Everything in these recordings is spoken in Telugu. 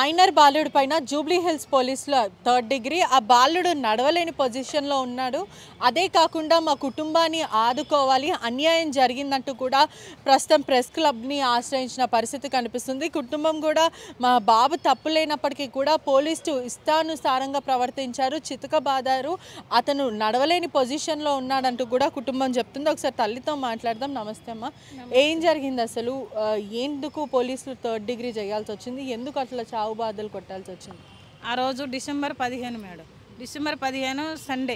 మైనర్ బాలుడి పైన జూబ్లీ హిల్స్ పోలీసుల 3rd డిగ్రీ. ఆ బాలుడు నడవలేని పొజిషన్లో ఉన్నాడు. అదే కాకుండా మా కుటుంబాన్ని ఆదుకోవాలి, అన్యాయం జరిగిందంటూ కూడా ప్రస్తుతం ప్రెస్ క్లబ్ని ఆశ్రయించిన పరిస్థితి కనిపిస్తుంది. కుటుంబం కూడా మా బాబు తప్పు లేనప్పటికీ కూడా పోలీసులు ఇష్టానుసారంగా ప్రవర్తించారు, చితకబాదారు, అతను నడవలేని పొజిషన్లో ఉన్నాడంటూ కూడా కుటుంబం చెప్తుంది. ఒకసారి తల్లితో మాట్లాడదాం. నమస్తే అమ్మ, ఏం జరిగింది అసలు? ఎందుకు పోలీసులు 3rd డిగ్రీ చేయాల్సి వచ్చింది? ఎందుకు అట్లా చావు బాధలు కొట్టాల్సి వచ్చింది? ఆ రోజు డిసెంబర్ 15 మేడం, డిసెంబర్ 15 సండే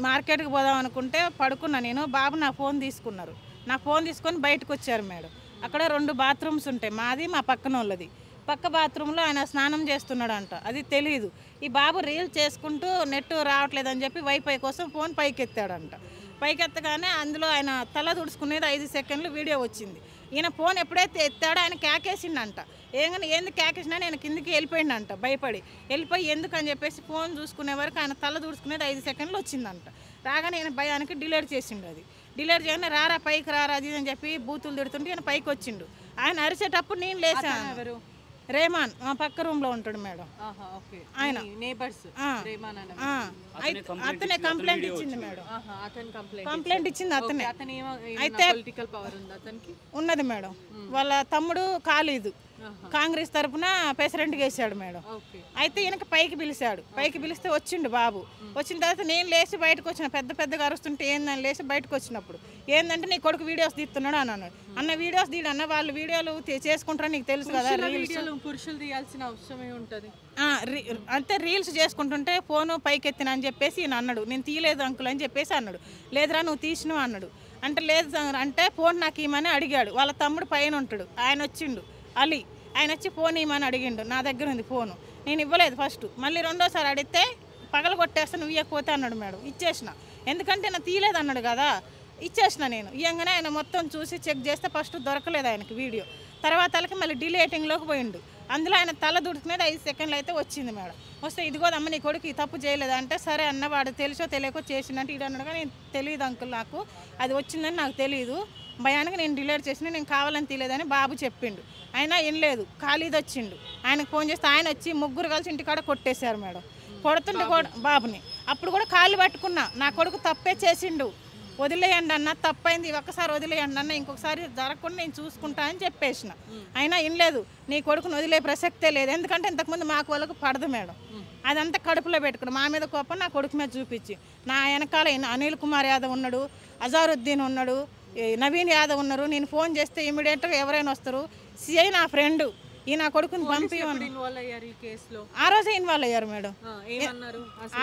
మార్కెట్కి పోదాం అనుకుంటే పడుకున్నా నేను. బాబు నా ఫోన్ తీసుకున్నారు. నా ఫోన్ తీసుకొని బయటకు వచ్చారు మేడం. అక్కడ 2 బాత్రూమ్స్ ఉంటాయి, మాది మా పక్కన వాళ్ళది. పక్క బాత్రూంలో ఆయన స్నానం చేస్తున్నాడంట, అది తెలియదు. ఈ బాబు రీల్ చేసుకుంటూ నెట్ రావట్లేదని చెప్పి వైఫై కోసం ఫోన్ పైకెత్తాడంట. పైకెత్తగానే అందులో ఆయన తల తుడుచుకునేది 5 సెకండ్లు వీడియో వచ్చింది. ఈయన ఫోన్ ఎప్పుడైతే ఎత్తాడో ఆయన కేకేసిండంట. ఏంది కేకేసినా నేను కిందికి వెళ్ళిపోయిండంట భయపడి. వెళ్ళిపోయి ఎందుకని చెప్పేసి ఫోన్ చూసుకునే వరకు ఆయన తల తుడుచుకునేది 5 సెకండ్లు వచ్చిందంట. రాగానే ఈయన భయానికి డిలీట్ చేసిండు. అది డిలీట్ చేయగానే రారా పైకి రారా అది అని చెప్పి బూతులు తిడుతుంటే ఈయన పైకి వచ్చిండు. ఆయన అరిచేటప్పుడు నేను లేచాను. ఎవరు? రేమాన్ మా పక్క రూమ్లో ఉంటాడు మేడం. ఆయన అతనే కంప్లైంట్ ఇచ్చింది మేడం. కంప్లైంట్ ఇచ్చింది అతనే. అయితే ఉన్నది మేడం. వాళ్ళ తమ్ముడు ఖాళీదు కాంగ్రెస్ తరఫున ప్రెసిడెంట్గా వేసాడు మేడం. అయితే ఈయనకి పైకి పిలిచాడు. పైకి పిలిస్తే వచ్చిండు బాబు. వచ్చిన తర్వాత నేను లేచి బయటకు వచ్చిన, పెద్దగా అరుస్తుంటే ఏందని లేచి బయటకు వచ్చినప్పుడు ఏంటంటే నీ కొడుకు వీడియోస్ తీస్తున్నాడు అని అన్నాడు. అన్న వీడియోస్ తీయడన్న వాళ్ళు వీడియోలు చేసుకుంటారని నీకు తెలుసు కదా. పురుషులు తీయాల్సిన అవసరమే ఉంటుంది. అంతే రీల్స్ చేసుకుంటుంటే ఫోను పైకి ఎత్తిన అని చెప్పేసి ఈయన అన్నాడు. నేను తీయలేదు అంకుల్ అని చెప్పేసి అన్నాడు. లేదురా నువ్వు తీసినావు అన్నాడు. అంటే లేదు అంటే ఫోన్ నాకు ఇమ్మని అడిగాడు. వాళ్ళ తమ్ముడు పైన ఉంటాడు, ఆయన వచ్చిండు అలీ. ఆయన వచ్చి ఫోన్ ఇవ్వమని అడిగిండు. నా దగ్గర ఉంది ఫోను, నేను ఇవ్వలేదు ఫస్ట్. మళ్ళీ రెండోసారి అడిగితే పగలు కొట్టేస్తా నువ్వు ఇవ్వకపోతే అన్నాడు మేడం. ఇచ్చేసిన, ఎందుకంటే నేను తీయలేదు అన్నాడు కదా. ఇచ్చేసిన నేను. ఇవ్వగానే ఆయన మొత్తం చూసి చెక్ చేస్తే ఫస్ట్ దొరకలేదు ఆయనకి వీడియో. తర్వాతకి మళ్ళీ డిలీటింగ్లోకి పోయిండు. అందులో ఆయన తల దుడుకునేది 5 సెకండ్లు అయితే వచ్చింది మేడం. వస్తే ఇదిగో అమ్మ నీ కొడుకు ఈ తప్పు చేయలేదు అంటే, సరే అన్న వాడు తెలుసో తెలియకో చేసిందంటే ఇడు అన్నాడు. కానీ నేను తెలియదు అంకుల్, నాకు అది వచ్చిందని నాకు తెలియదు, భయానికి నేను డిలీట్ చేసిన, నేను కావాలని తీయలేదని బాబు చెప్పిండు. అయినా ఏం లేదు, ఖాళీది వచ్చిండు. ఆయనకు ఫోన్ చేస్తే ఆయన వచ్చి ముగ్గురు కలిసి ఇంటికాడ కొట్టేశారు మేడం. కొడుతుంటే కూడా బాబుని అప్పుడు కూడా కాళ్ళు పట్టుకున్నా, నా కొడుకు తప్పే చేసిండు, వదిలేయండి అన్న, తప్పైంది, ఒక్కసారి వదిలేయండి అన్న, ఇంకొకసారి జరగకుండా నేను చూసుకుంటా అని చెప్పేసిన. అయినా ఏం లేదు, నీ కొడుకుని వదిలే ప్రసక్తే లేదు, ఎందుకంటే ఇంతకుముందు మాకు వాళ్ళకు పడదు మేడం. అదంతా కడుపులో పెట్టుకుని మా మీద కోపం నా కొడుకు మీద చూపించి, నా వెనకాల అనిల్ కుమార్ యాదవ్ ఉన్నాడు, అజారుద్దీన్ ఉన్నాడు, నవీన్ యాదవ్ ఉన్నారు. నేను ఫోన్ చేస్తే ఇమీడియట్గా ఎవరైనా వస్తారు. సిఐ నా ఫ్రెండు, ఈ నా కొడుకుని పంపి ఆ రోజే ఇన్వాల్వ్ అయ్యారు మేడం.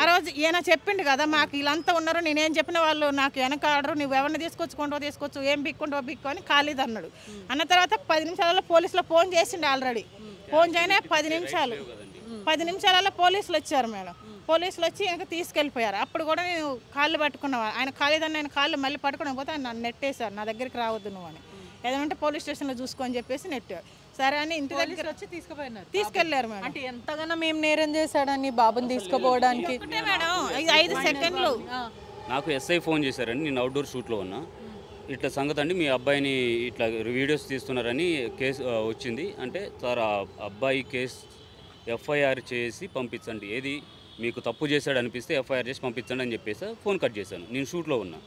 ఆ రోజు ఈయన చెప్పిండు కదా మాకు వీళ్ళంతా ఉన్నారు, నేనేం చెప్పిన వాళ్ళు నాకు వెనక ఆడరు, నువ్వు ఎవరిని తీసుకోవచ్చు, ఏం బిక్కుంటావు బిక్కు అని ఖాళీది అన్నాడు. అన్న తర్వాత 10 నిమిషాలలో పోలీసులో ఫోన్ చేసిండు. ఆల్రెడీ ఫోన్ చేయనే 10 నిమిషాలలో పోలీసులు వచ్చారు మేడం. పోలీసులు వచ్చి ఇంకా తీసుకెళ్ళిపోయారు. అప్పుడు కూడా నేను కాళ్ళు పట్టుకున్నా, ఆయన ఖాళీదని ఆయన కాళ్ళు మళ్ళీ పట్టుకుని పోతే ఆయన నన్ను నెట్టేశారు, నా దగ్గరికి రావద్దు నువ్వు అని. ఏదంటే పోలీస్ స్టేషన్లో చూసుకొని చెప్పేసి నెట్టారు. సరే అని ఇంటి దగ్గర వచ్చి తీసుకెళ్లారు మేడం. అంటే ఎంతగానో మేము నేరం చేశాడని బాబుని తీసుకుపోవడానికి మేడం 5 సెకండ్లు. నాకు ఎస్ఐ ఫోన్ చేశారండి, నేను అవుట్డోర్ షూట్లో ఉన్నా, ఇట్లా సంగతి అండి మీ అబ్బాయిని ఇట్లా వీడియోస్ తీస్తున్నారని కేసు వచ్చింది అంటే, సార్ ఆ అబ్బాయి కేసు ఎఫ్ఐఆర్ చేసి పంపించండి, ఏది మీకు తప్పు చేశాడు అనిపిస్తే ఎఫ్ఐఆర్ చేసి పంపించండి అని చెప్పేసి ఫోన్ కట్ చేశాను. నేను షూట్లో ఉన్నా.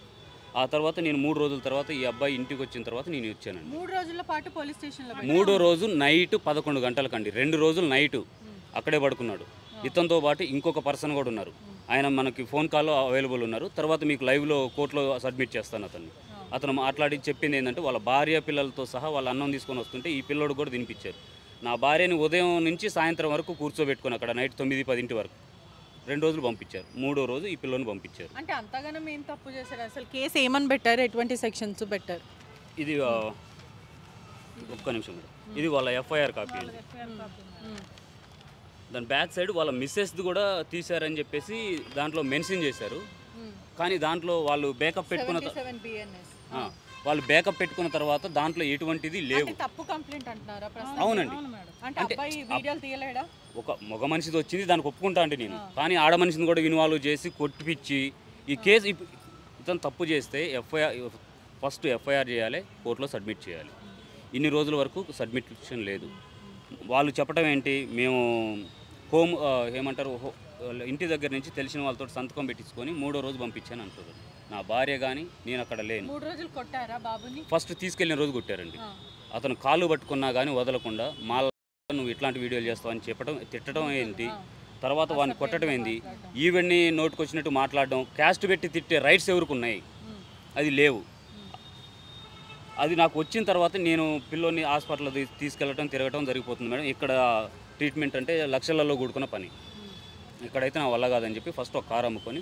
ఆ తర్వాత నేను 3 రోజుల తర్వాత ఈ అబ్బాయి ఇంటికి వచ్చిన తర్వాత నేను వచ్చానండి. 3 రోజుల పాటు పోలీస్ స్టేషన్లో. 3వ రోజు నైట్ 11 గంటలకండి, 2 రోజులు నైటు అక్కడే పడుకున్నాడు. ఇతనితో పాటు ఇంకొక పర్సన్ కూడా ఉన్నారు, ఆయన మనకి ఫోన్ కాల్లో అవైలబుల్ ఉన్నారు. తర్వాత మీకు లైవ్లో కోర్టులో సబ్మిట్ చేస్తాను. అతను మాట్లాడి చెప్పింది ఏంటంటే, వాళ్ళ భార్య పిల్లలతో సహా వాళ్ళ అన్నం తీసుకొని వస్తుంటే ఈ పిల్లోడు కూడా తినిపించారు. నా భార్యని ఉదయం నుంచి సాయంత్రం వరకు కూర్చోబెట్టుకుని అక్కడ నైట్ 9-10 వరకు 2 రోజులు పంపించారు. 3వ రోజు ఈ పిల్లని పంపించారు. అంటే అంతగానో ఏం తప్పు చేశారు? అసలు కేసు ఏమని పెట్టారు? ఎటువంటి సెక్షన్స్ పెట్టారు? ఇది ఒక్క నిమిషం, ఇది వాళ్ళ ఎఫ్ఐఆర్ కాపీ. దాని బ్యాక్ సైడ్ వాళ్ళ మిస్సెస్ది కూడా తీశారని చెప్పేసి దాంట్లో మెన్షన్ చేశారు. కానీ దాంట్లో వాళ్ళు బ్యాకప్ పెట్టుకున్న తర్వాత దాంట్లో ఎటువంటిది లేవు. తప్పు కంప్లైంట్ అంటున్నారా? అవునండి. అంటే వీడియోలు తీయలేడా? ఒక మగ మనిషిది వచ్చింది, దానికి ఒప్పుకుంటా అంటే నేను, కానీ ఆడ మనిషిని కూడా ఇన్వాల్వ్ చేసి కొట్టిపిచ్చి ఈ కేసు ఇతను తప్పు చేస్తే ఫస్ట్ ఎఫ్ఐఆర్ చేయాలి, కోర్టులో సబ్మిట్ చేయాలి. ఇన్ని రోజుల వరకు సబ్మిషన్ లేదు. వాళ్ళు చెప్పడం ఏంటి, మేము హోమ్ ఏమంటారు ఇంటి దగ్గర నుంచి తెలిసిన వాళ్ళతో సంతకం పెట్టించుకొని 3వ రోజు పంపించాను అంటారు. నా భార్య కానీ నేను అక్కడ లేను. 3 రోజులు కొట్టారా బాబుని? ఫస్ట్ తీసుకెళ్ళిన రోజు కొట్టారండి. అతను కాళ్ళు పట్టుకున్నా కానీ వదలకుండా మా నువ్వు ఇట్లాంటి వీడియోలు చేస్తావు అని తిట్టడం ఏంటి, తర్వాత వాడిని కొట్టడం ఏంది, ఈవెన్ని నోటుకొచ్చినట్టు మాట్లాడడం, క్యాస్ట్ పెట్టి తిట్టే రైట్స్ ఎవరికి ఉన్నాయి, అది లేవు. అది నాకు వచ్చిన తర్వాత నేను పిల్లోని హాస్పిటల్ తీసుకెళ్ళడం తిరగటం జరిగిపోతుంది మేడం. ఇక్కడ ట్రీట్మెంట్ అంటే లక్షలలో కూడుకున్న పని, ఇక్కడైతే నా వల్ల కాదని చెప్పి ఫస్ట్ ఒక కారు అమ్ముకొని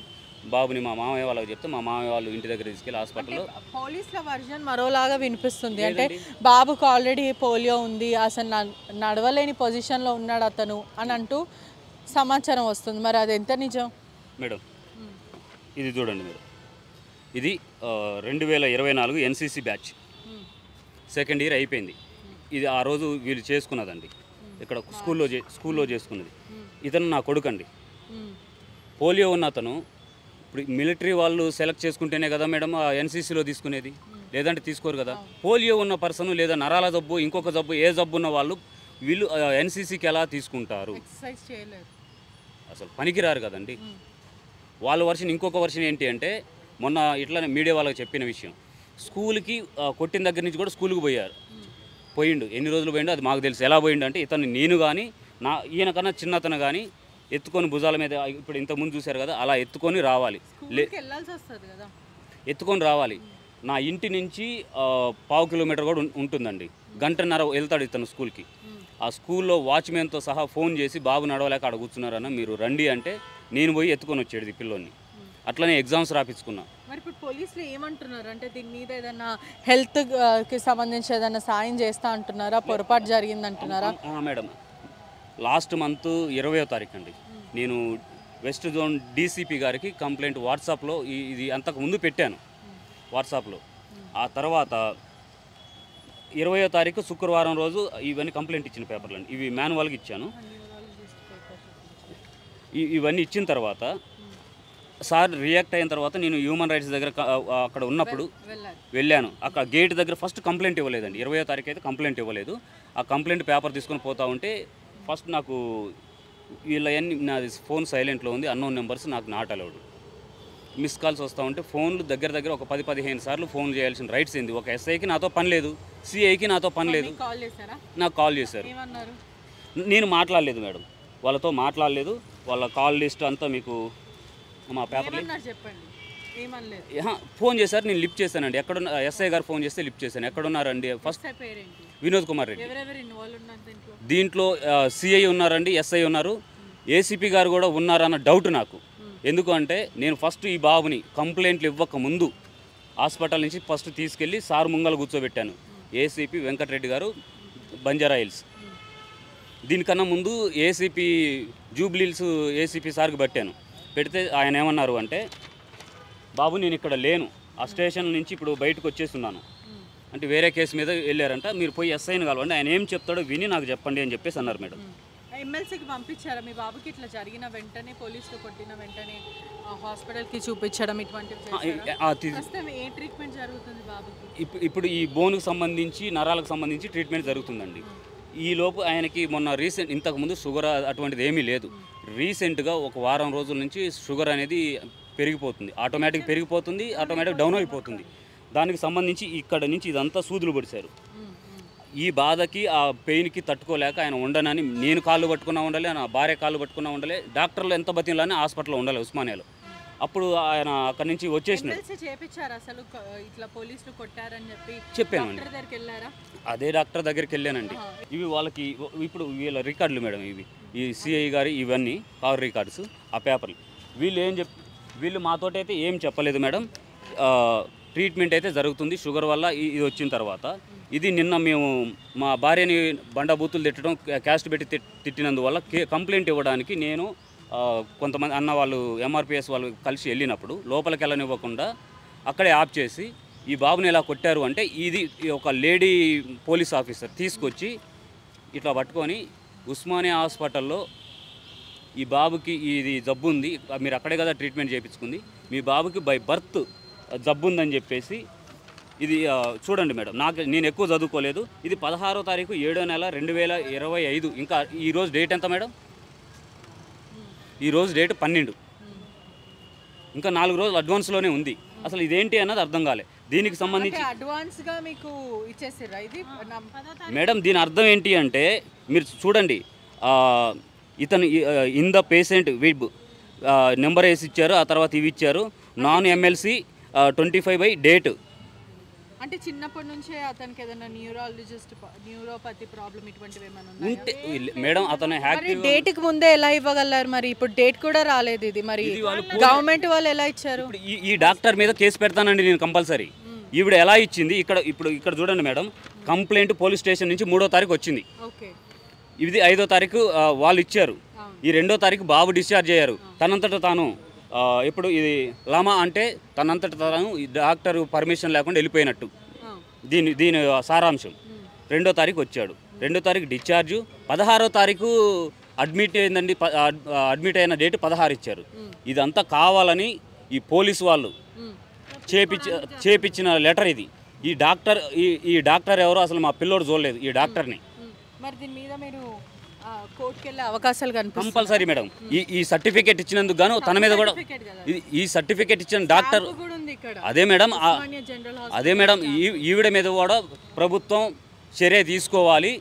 బాబుని మా మామయ్య వాళ్ళకి చెప్తే మా మామయ్య వాళ్ళు ఇంటి దగ్గర తీసుకెళ్ళి హాస్పిటల్లో. పోలీసుల వర్షన్ మరోలాగా వినిపిస్తుంది. అంటే బాబుకు ఆల్రెడీ పోలియో ఉంది, అసలు నడవలేని పొజిషన్లో ఉన్నాడు అతను అని అంటూ సమాచారం వస్తుంది. మరి అది ఎంత నిజం మేడం? ఇది చూడండి మేడం, ఇది 2024 NCC బ్యాచ్, సెకండ్ ఇయర్ అయిపోయింది. ఇది ఆ రోజు వీళ్ళు చేసుకున్నదండి, ఇక్కడ స్కూల్లో చేసుకున్నది. ఇతను నా కొడుకండి. పోలియో ఉన్న అతను ఇప్పుడు మిలిటరీ వాళ్ళు సెలెక్ట్ చేసుకుంటేనే కదా మేడం NCCలో తీసుకునేది, లేదంటే తీసుకోరు కదా. పోలియో ఉన్న పర్సన్ లేదా నరాల జబ్బు ఇంకొక జబ్బు ఏ జబ్బు ఉన్న వాళ్ళు వీళ్ళు NCCకి ఎలా తీసుకుంటారు? అసలు పనికిరారు కదండి. వాళ్ళ వర్షన్. ఇంకొక వర్షన్ ఏంటి అంటే మొన్న ఇట్లానే మీడియా వాళ్ళకి చెప్పిన విషయం, స్కూల్కి కొట్టిన దగ్గర నుంచి కూడా స్కూల్కి పోయిండు. ఎన్ని రోజులు పోయిండో అది మాకు తెలుసు. ఎలా పోయిండు అంటే ఇతను నేను కానీ ఈయన కన్నా చిన్నతను కానీ ఎత్తుకొని భుజాల మీద, ఇప్పుడు ఇంతకుముందు చూశారు కదా, అలా ఎత్తుకొని రావాలి, ఎత్తుకొని రావాలి. నా ఇంటి నుంచి 1/2 కిలోమీటర్ కూడా ఉంటుందండి. 1.5 గంట వెళ్తాడు ఇతను స్కూల్కి. ఆ స్కూల్లో వాచ్మెన్తో సహా ఫోన్ చేసి బాబు నడవలేక అక్కడ కూర్చున్నారన్న, మీరు రండి అంటే నేను పోయి ఎత్తుకొని వచ్చేది పిల్లోని. అట్లనే ఎగ్జామ్స్ రాపించుకున్నా. మరి ఇప్పుడు పోలీసులు ఏమంటున్నారు అంటే దీని మీద ఏదైనా హెల్త్కి సంబంధించి ఏదైనా సాయం చేస్తా అంటున్నారా, పొరపాటు జరిగింది అంటున్నారా? మేడం, లాస్ట్ మంత్ 20వ తారీఖు అండి నేను వెస్ట్ జోన్ DCP గారికి కంప్లైంట్ వాట్సాప్లో ఇది అంతకు ముందు పెట్టాను వాట్సాప్లో. ఆ తర్వాత 20వ తారీఖు శుక్రవారం రోజు ఇవన్నీ కంప్లైంట్ ఇచ్చిన పేపర్లండి, ఇవి మాన్యువల్గా ఇచ్చాను. ఇవన్నీ ఇచ్చిన తర్వాత సార్ రియాక్ట్ అయిన తర్వాత నేను హ్యూమన్ రైట్స్ దగ్గర అక్కడ ఉన్నప్పుడు వెళ్ళాను. అక్కడ గేట్ దగ్గర ఫస్ట్ కంప్లైంట్ ఇవ్వలేదండి. 20వ తారీఖు అయితే కంప్లైంట్ ఇవ్వలేదు. ఆ కంప్లైంట్ పేపర్ తీసుకొని పోతా ఉంటే ఫస్ట్ నాకు వీళ్ళవన్నీ నాది ఫోన్ సైలెంట్లో ఉంది, అన్నోన్ నెంబర్స్ నాకు నాట్ అలౌడ్, మిస్ కాల్స్ వస్తూ ఉంటే ఫోన్లు దగ్గర ఒక 10-15 సార్లు ఫోన్ చేయాల్సిన రైట్స్ ఏంది. ఒక SIకి నాతో పని లేదు, CIకి నాతో పని లేదు. నాకు కాల్ చేశారు, నేను మాట్లాడలేదు మేడం, వాళ్ళతో మాట్లాడలేదు. వాళ్ళ కాల్ లిస్ట్ అంతా మీకు మా పేపర్ ఫోన్ చేశారు, నేను లిఫ్ట్ చేశానండి. ఎక్కడున్న SI గారు ఫోన్ చేస్తే లిఫ్ట్ చేశాను. ఎక్కడున్నారండి? ఫస్ట్ వినోద్ కుమార్ రెడ్డి. దీంట్లో CI ఉన్నారండి, SI ఉన్నారు, ACP గారు కూడా ఉన్నారన్న డౌట్ నాకు. ఎందుకు అంటే నేను ఫస్ట్ ఈ బాబుని కంప్లైంట్లు ఇవ్వక ముందు హాస్పిటల్ నుంచి ఫస్ట్ తీసుకెళ్ళి సార్ ముంగల కూర్చోబెట్టాను. ACP వెంకటరెడ్డి గారు, బంజారా హిల్స్. దీనికన్నా ముందు ACP జూబ్లీహిల్స్ ACP సార్కి పెట్టాను. పెడితే ఆయన ఏమన్నారు అంటే, బాబు నేను ఇక్కడ లేను, ఆ స్టేషన్ నుంచి ఇప్పుడు బయటకు వచ్చేస్తున్నాను అంటే వేరే కేసు మీద వెళ్ళారంట, మీరు పోయి SIని కలవండి, ఆయన ఏం చెప్తాడో విని నాకు చెప్పండి అని చెప్పేసి అన్నారు మేడం. MLCకి పంపించారా మీ బాబుకి? ఇట్లా జరిగిన వెంటనే పోలీసులు కొట్టిన వెంటనే హాస్పిటల్కి చూపించడం ఇటువంటివి ఏ ట్రీట్మెంట్ జరుగుతుంది బాబుకి? ఇప్పుడు ఈ బోన్కి సంబంధించి నరాలకు సంబంధించి ట్రీట్మెంట్ జరుగుతుందండి. ఈ లోపు ఆయనకి మొన్న ఇంతకుముందు షుగర్ అటువంటిది ఏమీ లేదు. రీసెంట్గా ఒక వారం రోజుల నుంచి షుగర్ అనేది పెరిగిపోతుంది, ఆటోమేటిక్ పెరిగిపోతుంది, ఆటోమేటిక్ డౌన్ అయిపోతుంది. దానికి సంబంధించి ఇక్కడ నుంచి ఇదంతా సూదులు పడిశారు. ఈ బాధకి ఆ పెయిన్కి తట్టుకోలేక ఆయన ఉండనని నేను కాళ్ళు పట్టుకున్నా ఉండాలి, నా భార్య కాళ్ళు పట్టుకున్నా ఉండాలి, డాక్టర్లు ఎంత బతిలాని హాస్పిటల్లో ఉండాలి ఉస్మానియాలో. అప్పుడు ఆయన అక్కడి నుంచి వచ్చేసినాడు. చెప్పానండి, అదే డాక్టర్ దగ్గరికి వెళ్ళానండి. ఇవి వాళ్ళకి ఇప్పుడు వీళ్ళ రికార్డులు మేడం, ఇవి ఈ CI గారి ఇవన్నీ కార్ రికార్డ్స్, ఆ పేపర్లు. వీళ్ళు మాతోటైతే ఏం చెప్పలేదు మేడం. ట్రీట్మెంట్ అయితే జరుగుతుంది షుగర్ వల్ల. ఇది వచ్చిన తర్వాత ఇది నిన్న మేము మా భార్యని బండబూతులు తిట్టడం, క్యాస్ట్ పెట్టి తిట్టినందువల్ల కంప్లైంట్ ఇవ్వడానికి నేను కొంతమంది అన్న వాళ్ళు MRPS వాళ్ళు కలిసి వెళ్ళినప్పుడు లోపలికి వెళ్ళనివ్వకుండా అక్కడే ఆఫ్ చేసి ఈ బాబుని ఎలా కొట్టారు అంటే, ఇది ఒక లేడీ పోలీస్ ఆఫీసర్ తీసుకొచ్చి ఇట్లా పట్టుకొని ఉస్మానియా హాస్పిటల్లో ఈ బాబుకి ఇది జబ్బు ఉంది, మీరు అక్కడే కదా ట్రీట్మెంట్ చేయించుకుంది, మీ బాబుకి బై బర్త్ జబ్బు ఉందని చెప్పేసి ఇది చూడండి మేడం, నేను ఎక్కువ చదువుకోలేదు. ఇది 16వ తారీఖు 7వ నెల 2025. ఇంకా ఈరోజు డేట్ ఎంత మేడం? ఈరోజు డేట్ 12. ఇంకా 4 రోజులు అడ్వాన్స్లోనే ఉంది. అసలు ఇదేంటి అన్నది అర్థం కాలే. దీనికి సంబంధించి అడ్వాన్స్గా మీకు ఇచ్చేసిర్రా ఇది? మేడం దీని అర్థం ఏంటి అంటే మీరు చూడండి, ఇతను ఇన్ ద పేషెంట్ విబ్ నెంబర్ వేసి ఇచ్చారు, ఆ తర్వాత ఇవి ఇచ్చారు. Non MLC 25 by date. అంటే చిన్నప్పటి నుంచే అతనికి ఏదైనా న్యూరోపతి ప్రాబ్లం ఇటువంటివి ఏమైనా ఉంటే మేడం అతను యాక్టివ్ డేట్కి ముందే ఎలా ఇవ్వగలరు మరి? ఇప్పుడు డేట్ కూడా రాలేదు ఇది, మరి గవర్నమెంట్ వాళ్ళు ఎలా ఇచ్చారు? ఈ డాక్టర్ మీద కేసు పెడతానండి నేను కంపల్సరీ. ఈవిడ ఎలా ఇచ్చింది? ఇక్కడ చూడండి మేడం, కంప్లైంట్ పోలీస్ స్టేషన్ నుంచి 3వ తారీఖు వచ్చింది. ఇది 5వ తారీఖు వాళ్ళు ఇచ్చారు. ఈ 2వ తారీఖు బాబు డిశ్చార్జ్ అయ్యారు. తనంతట తాను ఇప్పుడు ఇది లామా అంటే తనంతట తాను డాక్టర్ పర్మిషన్ లేకుండా వెళ్ళిపోయినట్టు. దీని సారాంశం. 2వ తారీఖు వచ్చాడు, 2వ తారీఖు డిశ్చార్జు, 16వ తారీఖు అడ్మిట్ అయిందండి. అడ్మిట్ అయిన డేట్ 16 ఇచ్చారు. ఇదంతా కావాలని ఈ పోలీసు వాళ్ళు చేపించిన లెటర్ ఇది. ఈ డాక్టర్ ఎవరో అసలు మా పిల్లోడు చూడలేదు ఈ డాక్టర్ని. మరి దీని మీద మీరు కోర్టుకి వెళ్ళే అవకాశాలు కనిపిస్తాయి కంపల్సరీ మేడం. ఈ సర్టిఫికేట్ ఇచ్చినందుకు గాను తన మీద కూడా ఈ సర్టిఫికేట్ ఇచ్చిన డాక్టర్ అదే మేడం ఈవిడ మీద కూడా ప్రభుత్వం చర్య తీసుకోవాలి,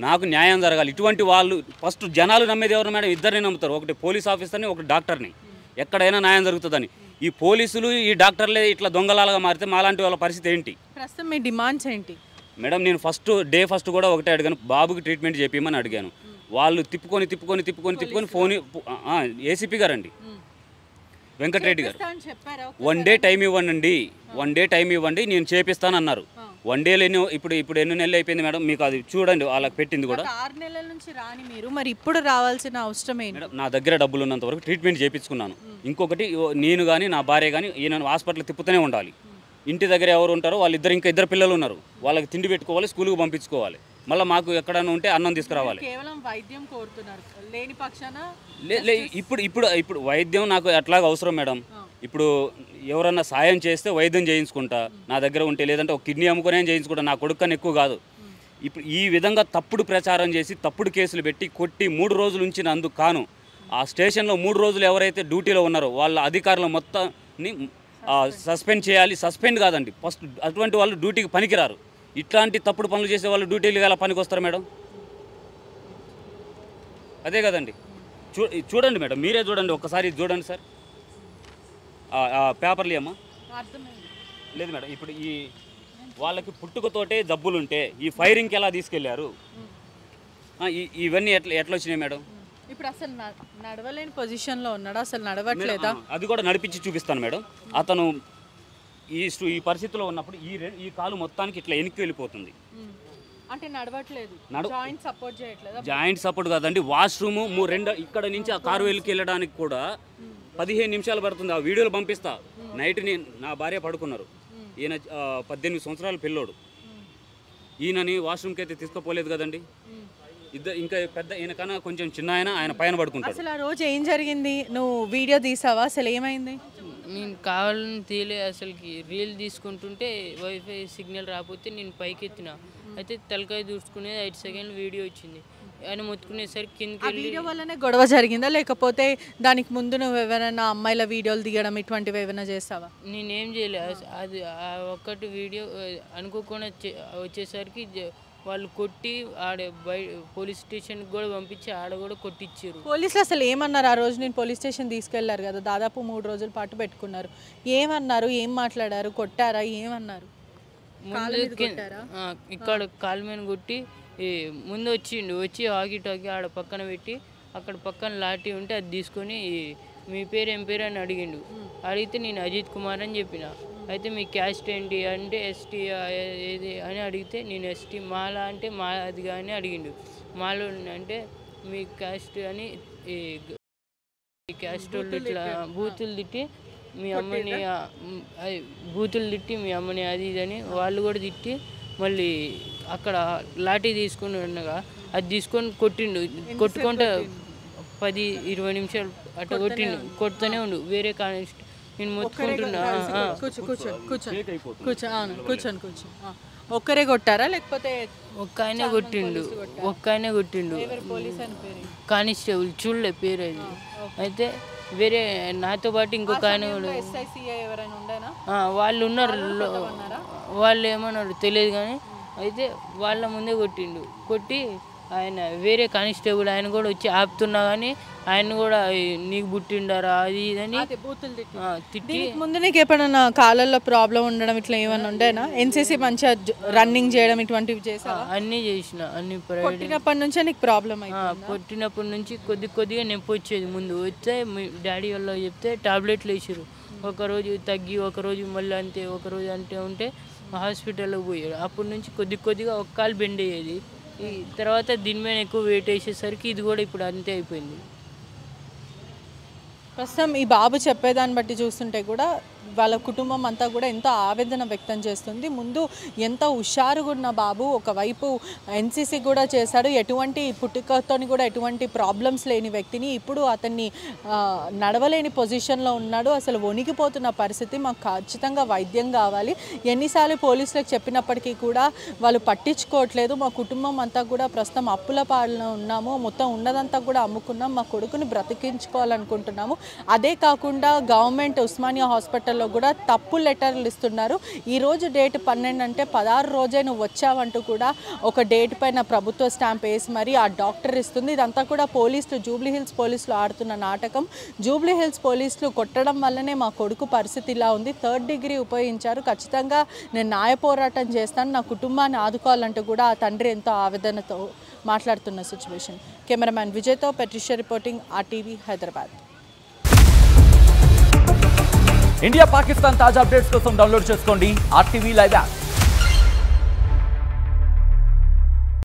నాకు న్యాయం జరగాలి. ఇటువంటి వాళ్ళు ఫస్ట్ జనాలు నమ్మేది ఎవరు మేడం? ఇద్దరిని నమ్ముతారు, ఒకటి పోలీస్ ఆఫీసర్ని, ఒకటి డాక్టర్ని. ఎక్కడైనా న్యాయం జరుగుతుందని. ఈ పోలీసులు ఈ డాక్టర్లే ఇట్లా దొంగలాగా మారితే మాలాంటి వాళ్ళ పరిస్థితి ఏంటి? ప్రస్తుతం మీ డిమాండ్స్ ఏంటి? మేడం నేను ఫస్ట్ కూడా ఒకటే అడిగాను, బాబుకి ట్రీట్మెంట్ చేపిమని అడిగాను. వాళ్ళు తిప్పుకొని ఫోన్ ఏసీపీ గారండి వెంకటరెడ్డి గారు 1 డే టైం ఇవ్వండి, 1 డే టైం ఇవ్వండి నేను చేపిస్తానన్నారు. 1 డేలో ఇప్పుడు ఎన్ని నెలలు అయిపోయింది మేడం? మీకు అది చూడండి, వాళ్ళకి పెట్టింది కూడా 6 నెలల నుంచి రాని మీరు మరి ఇప్పుడు రావాల్సిన అవసరం ఏంటి? మేడం నా దగ్గర డబ్బులు ఉన్నంత వరకు ట్రీట్మెంట్ చేయించుకున్నాను. ఇంకొకటి నేను కానీ నా భార్య కానీ ఈయన హాస్పిటల్ తిప్పుతూనే ఉండాలి. ఇంటి దగ్గర ఎవరు ఉంటారో వాళ్ళిద్దరు, ఇంకా 2 పిల్లలు ఉన్నారు, వాళ్ళకి తిండి పెట్టుకోవాలి, స్కూల్కి పంపించుకోవాలి. మళ్ళీ మాకు ఎక్కడైనా ఉంటే అన్నం తీసుకురావాలి. కేవలం వైద్యం కోరుతున్నారు, లేని పక్షాన ఇప్పుడు వైద్యం నాకు ఎట్లాగ అవసరం మేడం. ఇప్పుడు ఎవరన్నా సాయం చేస్తే వైద్యం చేయించుకుంటా నా దగ్గర ఉంటే, లేదంటే ఒక కిడ్నీ అమ్ముకునే చేయించుకుంటా. నా కొడుకు కన్నా ఎక్కువ కాదు. ఇప్పుడు ఈ విధంగా తప్పుడు ప్రచారం చేసి తప్పుడు కేసులు పెట్టి కొట్టి 3 రోజులు ఉంచినందుకు కాను ఆ స్టేషన్లో 3 రోజులు ఎవరైతే డ్యూటీలో ఉన్నారో వాళ్ళ అధికారులు మొత్తాన్ని సస్పెండ్ చేయాలి. సస్పెండ్ కాదండి, ఫస్ట్ అటువంటి వాళ్ళు డ్యూటీకి పనికిరారు. ఇట్లాంటి తప్పుడు పనులు చేసే వాళ్ళు డ్యూటీలు ఎలా పనికి వస్తారు మేడం? అదే కదండి. చూడండి మేడం, మీరే చూడండి, ఒక్కసారి చూడండి సార్. పేపర్లు అమ్మా లేదు మేడం. ఇప్పుడు ఈ వాళ్ళకి పుట్టుకతోటే జబ్బులుంటే ఈ ఫైరింగ్కి ఎలా తీసుకెళ్లారు? ఇవన్నీ ఎట్లా వచ్చినాయి మేడం? ఇప్పుడు అసలు నడవలేని పొజిషన్లో ఉన్నాడు, అసలు నడవట్లేదా? అది కూడా నడిపించి చూపిస్తాను మేడం. అతను ఈ పరిస్థితిలో ఉన్నప్పుడు ఈ కాలు మొత్తానికి ఇట్లా వెనక్కి వెళ్ళిపోతుంది. అంటే నడవట్లేదు, జాయింట్ సపోర్ట్ చేయట్లేదు. జాయింట్ సపోర్ట్ కాదండి, వాష్రూమ్ 2 ఇక్కడ నుంచి ఆ కారు వెళ్ళడానికి కూడా 15 నిమిషాలు పడుతుంది. ఆ వీడియోలు పంపిస్తా. నైట్ నా భార్య పడుకున్నారు, ఈయన 18 సంవత్సరాల పిల్లోడు. ఈయనని వాష్రూమ్కి అయితే తీసుకుపోలేదు కదండి. ఇంకా పెద్ద ఈయన కన్నా కొంచెం చిన్న ఆయన పైన పడుకుంటాడు. అసలు ఆ రోజు ఏం జరిగింది? నువ్వు వీడియో తీసావా? అసలు ఏమైంది? నేను కావాలని తీలే, అసలుకి రీల్ తీసుకుంటుంటే వైఫై సిగ్నల్ రాకపోతే నేను పైకి ఎత్తిన. అయితే తలకాయ దూసుకునేది 5 సెకండ్లు వీడియో వచ్చింది. ఆయన మొత్తుకునేసరికి కిందకి వీడియో వల్లనే గొడవ జరిగిందా, లేకపోతే దానికి ముందు నువ్వు ఎవరైనా అమ్మాయిల వీడియోలు దిగడం ఇటువంటివి ఏమైనా చేస్తావా? నేనేం చేయలే. అది ఒక్కటి వీడియో అనుకోకుండా వచ్చేసరికి వాళ్ళు కొట్టి పోలీస్ స్టేషన్కి కూడా పంపించి ఆడ కూడా కొట్టించారు. పోలీసులు అసలు ఏమన్నారు ఆ రోజు? నేను పోలీస్ స్టేషన్ తీసుకెళ్లారు కదా, దాదాపు 3 రోజుల పాటు పెట్టుకున్నారు. ఏమన్నారు, ఏం మాట్లాడారు, కొట్టారా, ఏమన్నారు? ఇక్కడ కాలు మీద కొట్టి ముందు వచ్చి ఆగి టాకి ఆడ పక్కన పెట్టి అక్కడ పక్కన లాఠీ ఉంటే అది తీసుకొని మీ పేరు ఏం పేరు అని అడిగిండు. అడిగితే నేను అజిత్ కుమార్ అని చెప్పిన. అయితే మీ క్యాస్ట్ ఏంటి అంటే ఎస్టీ ఏది అని అడిగితే నేను ఎస్టీ. మాల అంటే మాది కానీ అడిగిండు. మాలో అంటే మీ క్యాస్ట్ అని క్యాస్ట్ వాళ్ళు ఇట్లా బూతులు తిట్టి మీ అమ్మని మీ అమ్మని అది ఇది అని వాళ్ళు కూడా తిట్టి మళ్ళీ అక్కడ లాఠీ తీసుకుని ఉండగా అది తీసుకొని కొట్టిండు. కొట్టుకుంటే 10-20 నిమిషాలు అట్లా కొట్టిండు. కొడుతూనే ఉండు. నేను మొత్తుకుంటున్నా. ఒక్కరే కొట్టారా లేకపోతే ఒక్క ఆయనే కొట్టిండు కానిస్టేబుల్ చూడలే పేరు అది. అయితే వేరే నాతో పాటు ఇంకొక ఆయన కూడా వాళ్ళు ఉన్నారు. వాళ్ళు ఏమన్నారు తెలియదు కానీ అయితే వాళ్ళ ముందే కొట్టి ఆయన వేరే కానిస్టేబుల్ ఆయన కూడా వచ్చి ఆపుతున్నా కానీ ఆయన కూడా నీకు పుట్టిండారా అది ఇదని తిట్టి. ముందు నీకు ఎప్పుడైనా కాళ్ళల్లో ప్రాబ్లం ఉండడం ఇట్లా ఏమన్నా ఉండేనా? ఎన్సీసీ మంచిగా రన్నింగ్ చేయడం ఇటువంటివి చేసావా? అన్నీ చేసిన, అన్ని పుట్టినప్పటి నుంచే నీకు ప్రాబ్లం పుట్టినప్పటి నుంచి కొద్దిగా నొప్పి వచ్చేది. ముందు వస్తే డాడీ వాళ్ళు చెప్తే టాబ్లెట్లు వేసారు. ఒకరోజు తగ్గి ఒకరోజు మళ్ళీ అంతే, ఒకరోజు అంటే ఉంటే హాస్పిటల్లోకి పోయాడు. అప్పటి నుంచి కొద్దిగా ఒక కాలు బెండ్ అయ్యేది. ఈ తర్వాత దీని మీద ఎక్కువ వెయిట్ వేసేసరికి ఇది కూడా ఇప్పుడు అంతే అయిపోయింది. ప్రస్తుతం ఈ బాబు చెప్పేదాన్ని బట్టి చూస్తుంటే కూడా వాళ్ళ కుటుంబం అంతా కూడా ఎంతో ఆవేదన వ్యక్తం చేస్తుంది. ముందు ఎంత హుషారుగా ఉన్న బాబు ఒకవైపు ఎన్సీసీ కూడా చేశాడు, ఎటువంటి పుట్టుకతో కూడా ఎటువంటి ప్రాబ్లమ్స్ లేని వ్యక్తిని ఇప్పుడు అతన్ని నడవలేని పొజిషన్లో ఉన్నాడు. అసలు వణికిపోతున్న పరిస్థితి. మాకు ఖచ్చితంగా వైద్యం కావాలి. ఎన్నిసార్లు పోలీసులకు చెప్పినప్పటికీ కూడా వాళ్ళు పట్టించుకోవట్లేదు. మా కుటుంబం అంతా కూడా ప్రస్తుతం అప్పుల పాలన ఉన్నాము, మొత్తం ఉన్నదంతా కూడా అమ్ముకున్నాం, మా కొడుకుని బ్రతికించుకోవాలనుకుంటున్నాము. అదే కాకుండా గవర్నమెంట్ ఉస్మానియా హాస్పిటల్లో కూడా తప్పు లెటర్లు ఇస్తున్నారు. ఈరోజు డేట్ 12 అంటే 16 రోజే నువ్వు వచ్చావంటూ కూడా ఒక డేట్ పైన ప్రభుత్వ స్టాంప్ వేసి మరి ఆ డాక్టర్ ఇస్తుంది. ఇదంతా కూడా పోలీసులు, జూబ్లీ హిల్స్ పోలీసులు ఆడుతున్న నాటకం. జూబ్లీ హిల్స్ పోలీసులు కొట్టడం వల్లనే మా కొడుకు పరిస్థితి ఇలా ఉంది. 3rd డిగ్రీ ఉపయోగించారు. ఖచ్చితంగా నేను న్యాయ పోరాటం చేస్తాను, నా కుటుంబాన్ని ఆదుకోవాలంటూ కూడా ఆ తండ్రి ఎంతో ఆవేదనతో మాట్లాడుతున్న సిచ్యువేషన్. కెమెరామ్యాన్ విజయ్తో Patricia reporting, RTV Hyderabad. India Pakistan తాజా అప్డేట్స్ కోసం డౌన్లోడ్ చేసుకోండి RTV లైవ్ యాప్.